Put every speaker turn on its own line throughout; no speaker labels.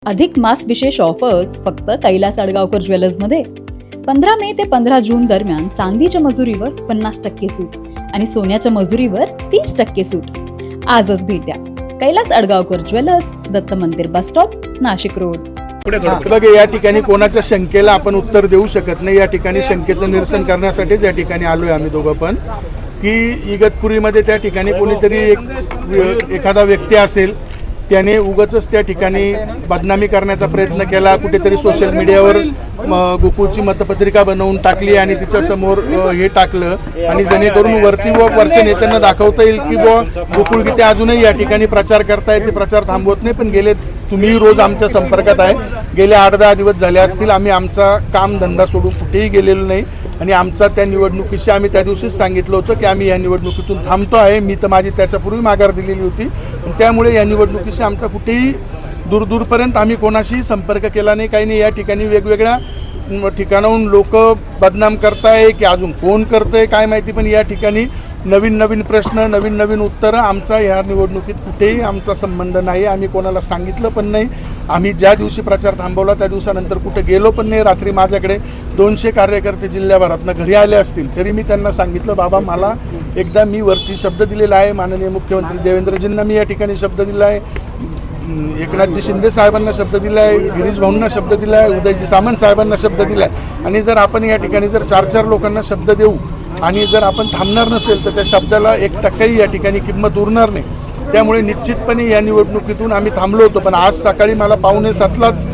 अधिक मास विशेष ऑफर्स फक्त कैलास अडगावकर ज्वेलर्समध्ये. 15 मे ते 15 जून दरम्यान चांदीच्या मजुरीवर 50% सूट आणि सोन्याच्या मजुरीवर 30% सूट. आजच भेट द्या कैलास अडगावकर ज्वेलर्स, दत्त मंदिर बस स्टॉप, नाशिक रोड.
बघा, या ठिकाणी कोणाच्या शंकेला आपण उत्तर देऊ शकत नाही. या ठिकाणी शंकेचं निरसन करण्यासाठीच या ठिकाणी आलोय आम्ही दोघं पण, की इगतपुरीमध्ये त्या ठिकाणी कोणीतरी एखादा व्यक्ती असेल, त्याने उगाचच त्या ठिकाणी बदनामी करण्याचा प्रयत्न केला. कुठेतरी सोशल मीडियावर गोकुळची मतपत्रिका बनवून टाकली आणि तिच्या समोर हे टाकलं, आणि जेणेकरून वरच्या नेत्यांना दाखवता येईल की गोकुळ गीते अजूनही या ठिकाणी प्रचार करतायत, ते प्रचार थांबवत नाही. पण तुम्ही रोज आमच्या संपर्कात आहे, गेले 8-10 दिवस झाले असतील. आम्ही आमचा काम धंदा सोडून कुठेही गेलेलो नाही आणि आमचा त्या निवडणुकीशी आम्ही त्या दिवशीच सांगितलं होतं की आम्ही या निवडणुकीतून थांबतो आहे. मी तर माझी त्याच्यापूर्वी माघार दिलेली होती. त्यामुळे या निवडणुकीशी आमचा कुठेही दूरपर्यंत आम्ही कोणाशी संपर्क केला नाही, काही नाही. या ठिकाणी वेगवेगळ्या ठिकाणाहून लोक बदनाम करताय की अजून कोण करतंय काय माहिती, पण या ठिकाणी नवीन प्रश्न, नवीन उत्तरं. आमचा ह्या निवडणुकीत कुठेही आमचा संबंध नाही. आम्ही कोणाला सांगितलं पण नाही. आम्ही ज्या दिवशी प्रचार थांबवला त्या दिवसानंतर कुठे गेलो पण नाही. रात्री माझ्याकडे 200 कार्यकर्ते जिल्ह्याभरातनं घरी आले असतील, तरी मी त्यांना सांगितलं, बाबा मला एकदा मी वरती शब्द दिलेला आहे, माननीय मुख्यमंत्री देवेंद्रजींना मी या ठिकाणी शब्द दिला आहे, एकनाथजी शिंदे साहेबांना शब्द दिला आहे, गिरीश भाऊंना शब्द दिला आहे, उदयजी सामंत साहेबांना शब्द दिला आहे. आणि जर आपण या ठिकाणी जर 4 लोकांना शब्द देऊ आणि जर आपण थांबणार नसेल तर त्या शब्दाला 1% या ठिकाणी किंमत उरणार नाही. त्यामुळे निश्चितपणे या निवडणुकीतून आम्ही थांबलो होतो. पण आज सकाळी मला 6:45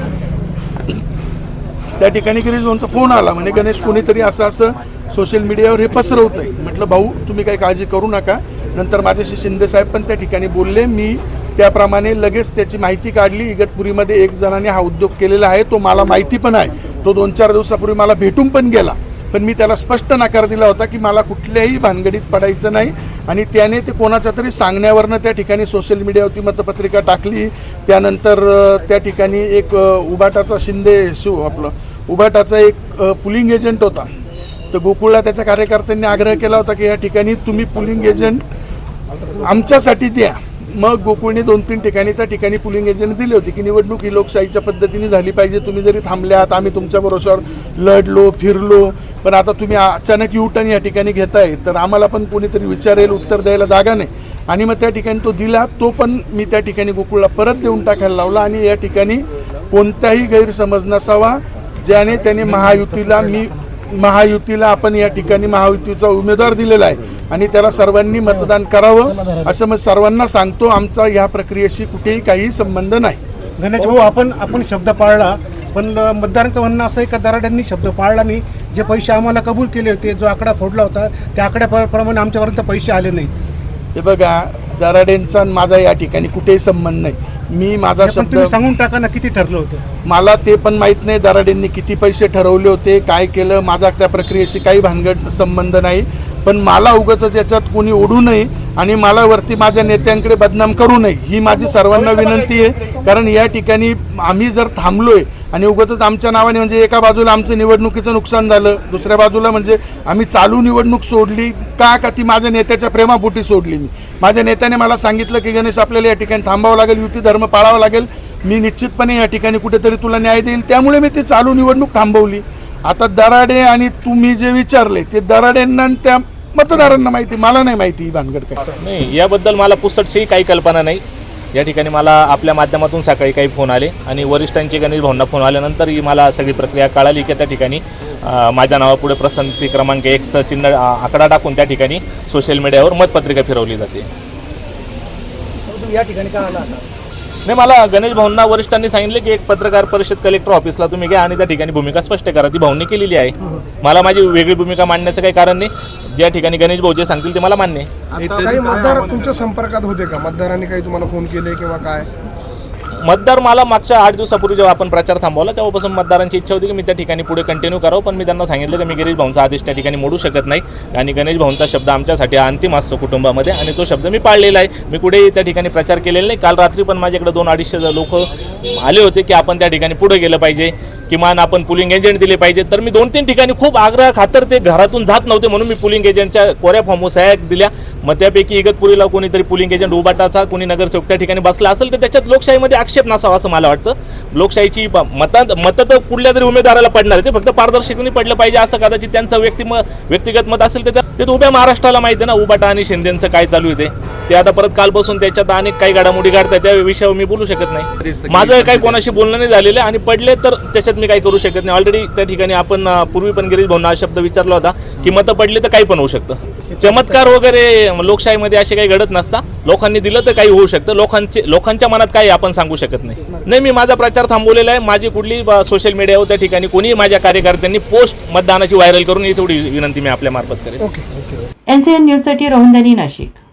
त्या ठिकाणी गिरीश भाऊंचा फोन आला, म्हणे गणेश कोणीतरी असं सोशल मीडियावर हे पसरवत आहे. म्हटलं भाऊ तुम्ही काही काळजी करू नका. नंतर माझ्याशी शिंदे साहेब पण त्या ठिकाणी बोलले. मी त्याप्रमाणे लगेच त्याची माहिती काढली. इगतपुरीमध्ये एक जणाने हा उद्योग केलेला आहे, तो मला माहिती पण आहे. तो 2-4 दिवसापूर्वी मला भेटून पण गेला, पण मी त्याला स्पष्ट नकार दिला होता की मला कुठल्याही भानगडीत पडायचं नाही. आणि त्याने ते कोणाच्या तरी सांगण्यावरनं त्या ठिकाणी सोशल मीडियावरती मतपत्रिका टाकली. त्यानंतर त्या ठिकाणी एक उबाटाचा उबाटाचा एक पुलिंग एजंट होता. तर गोकुळला त्याच्या कार्यकर्त्यांनी आग्रह केला होता की या ठिकाणी तुम्ही पुलिंग एजंट आमच्यासाठी द्या. मग गोकुळने 2-3 ठिकाणी त्या ठिकाणी पुलिंग एजंट दिले होते की निवडणूक ही लोकशाहीच्या पद्धतीने झाली पाहिजे. तुम्ही जरी थांबल्यात, आम्ही तुमच्या भरोश्यावर लढलो फिरलो, पण आता तुम्ही अचानक U-टर्न या ठिकाणी घेताय तर आम्हाला पण कोणीतरी विचारेल, उत्तर द्यायला जागा नाही. आणि मग त्या ठिकाणी तो दिला. तो पण मी त्या ठिकाणी गोकुळला परत देऊन टाकायला लावला. आणि या ठिकाणी कोणताही गैरसमज नसावा, ज्याने त्याने महायुतीला आपण या ठिकाणी महायुतीचा उमेदवार दिलेला आहे आणि त्याला सर्वांनी मतदान करावं असं मग सर्वांना सांगतो. आमचा या प्रक्रियेशी कुठेही काही संबंध नाही.
गणेश भाऊ, आपण शब्द पाळला, पण मतदारांचं म्हणणं असं आहे का दराड्यांनी शब्द पाळला नाही. जे पैसे आम्हाला कबूल केले होते, जो आकडा फोडला होता त्या आकड्याप्रमाणे आमच्यापर्यंत पैसे आले नाहीत.
हे बघा, दराड्यांचा माझा या ठिकाणी कुठेही संबंध नाही. मी माझा शब्द
सांगून टाका ना, किती ठरलं होतं
मला ते पण माहीत नाही. दराड्यांनी किती पैसे ठरवले होते, काय केलं, माझा त्या प्रक्रियेशी काही भानगड संबंध नाही. पण मला उगाच याच्यात कोणी ओढू नये आणि मला वरती माझ्या नेत्यांकडे बदनाम करू नये, ही माझी सर्वांना विनंती आहे. कारण या ठिकाणी आम्ही जर थांबलोय आणि उगाच आमच्या नावाने, म्हणजे एका बाजूला आमचं निवडणुकीचं नुकसान झालं, दुसऱ्या बाजूला म्हणजे आम्ही चालू निवडणूक सोडली का ती माझ्या नेत्याच्या प्रेमापोटी सोडली. माझ्या नेत्याने मला सांगितलं की गणेश आपल्याला या ठिकाणी थांबावं लागेल, युती धर्म पाळावं लागेल, मी निश्चितपणे या ठिकाणी कुठेतरी तुला न्याय देईल. त्यामुळे मी ती चालू निवडणूक थांबवली. आता दराडे आणि तुम्ही जे विचारले ते दराड्यांना त्या मतदारांना माहिती, मला नाही माहिती ही भानगड काय.
नाही, याबद्दल मला पुसटशी काही कल्पना नाही. या ठिकाणी मला आपल्या माध्यमातून सकाळी काही फोन आले आणि वरिष्ठांचे गणेश भाऊंना फोन आल्यानंतर ही मला सगळी प्रक्रिया कळाली की त्या ठिकाणी माझ्या नावापुढे पसंती क्रमांक 1चं चिन्ह आकडा टाकून त्या ठिकाणी सोशल मीडियावर मतपत्रिका फिरवली जाते.
या ठिकाणी काय आला
नाही, मला गणेश भाऊंना वरिष्ठांनी सांगितले की एक पत्रकार परिषद कलेक्टर ऑफिसला तुम्ही घ्या आणि त्या ठिकाणी भूमिका स्पष्ट करा. ती भाऊंनी केलेली आहे. मला माझी वेगळी भूमिका मांडण्याचं काही कारण नाही. ज्या ठिकाणी गणेश भाऊ जे सांगतील ते मला मान्य आहे.
काही मतदार तुमच्या संपर्कात होते का? मतदारांनी काही तुम्हाला फोन केले किंवा काय?
मतदार मला मागच्या 8 दिवसापूर्वी जेव्हा आपण प्रचार थांबवला तेव्हापासून मतदारांची इच्छा होती की मी त्या ठिकाणी पुढे कंटिन्यू करावं, पण मी त्यांना सांगितलं की मी गणेश भाऊंचा आदेश त्या ठिकाणी मोडू शकत नाही आणि गणेश भाऊंचा शब्द आमच्यासाठी अंतिम असतो कुटुंबामध्ये आणि तो शब्द मी पाळलेला आहे. मी कुठेही त्या ठिकाणी प्रचार केलेला नाही. काल रात्री पण माझ्याकडे 200-250 लोक आले होते की आपण त्या ठिकाणी पुढे गेलं पाहिजे, किमान आपण पुलिंग एजंट दिले पाहिजे. तर मी 2-3 ठिकाणी खूप आग्रह खातर ते घरातून जात नव्हते म्हणून मी पुलिंग एजंटच्या कोऱ्या फॉर्मवर सह्या दिल्या. मग त्यापैकी इगतपुरीला कोणीतरी पोलिंग एजंट उबाटाचा कोणी नगरसेवक त्या ठिकाणी बसला असेल तर त्याच्यात लोकशाहीमध्ये आक्षेप नसावा असं मला वाटतं. लोकशाहीची मतं तर कुठल्या तरी उमेदवाराला पडणार आहे, ते फक्त पारदर्शकपणे पडलं पाहिजे असं कदाचित त्यांचं व्यक्तिगत मत असेल. ते उभ्या महाराष्ट्राला माहिती आहे ना उबाटा आणि शिंदेचं काय चालू आहे ते आता परत कालपासून त्याच्यात अनेक काही घडामोडी काढतात, त्या विषयावर मी बोलू शकत नाही. माझं काही कोणाशी बोलणं नाही झालेलं आणि पडले तर त्याच्यात मी काही करू शकत नाही. ऑलरेडी त्या ठिकाणी आपण पूर्वी पण गिरीश भाऊंना हा शब्द विचारला होता की मतं पडले तर काही पण होऊ शकतं. चमत्कार वगैरे लोकशाहीमध्ये असे काही घडत नसता. लोकांनी दिलं तर काही होऊ शकतं. लोकांच्या मनात काही आपण सांगू शकत नाही. मी माझा प्रचार थांबवलेला आहे. माझी कुठली सोशल मीडियावर त्या ठिकाणी कोणी माझ्या कार्यकर्त्यांनी पोस्ट मतदानाची व्हायरल करून ही एवढी विनंती मी आपल्या मार्फत करेन.
ओके.
NCN न्यूजसाठी रोहन दानी, नाशिक.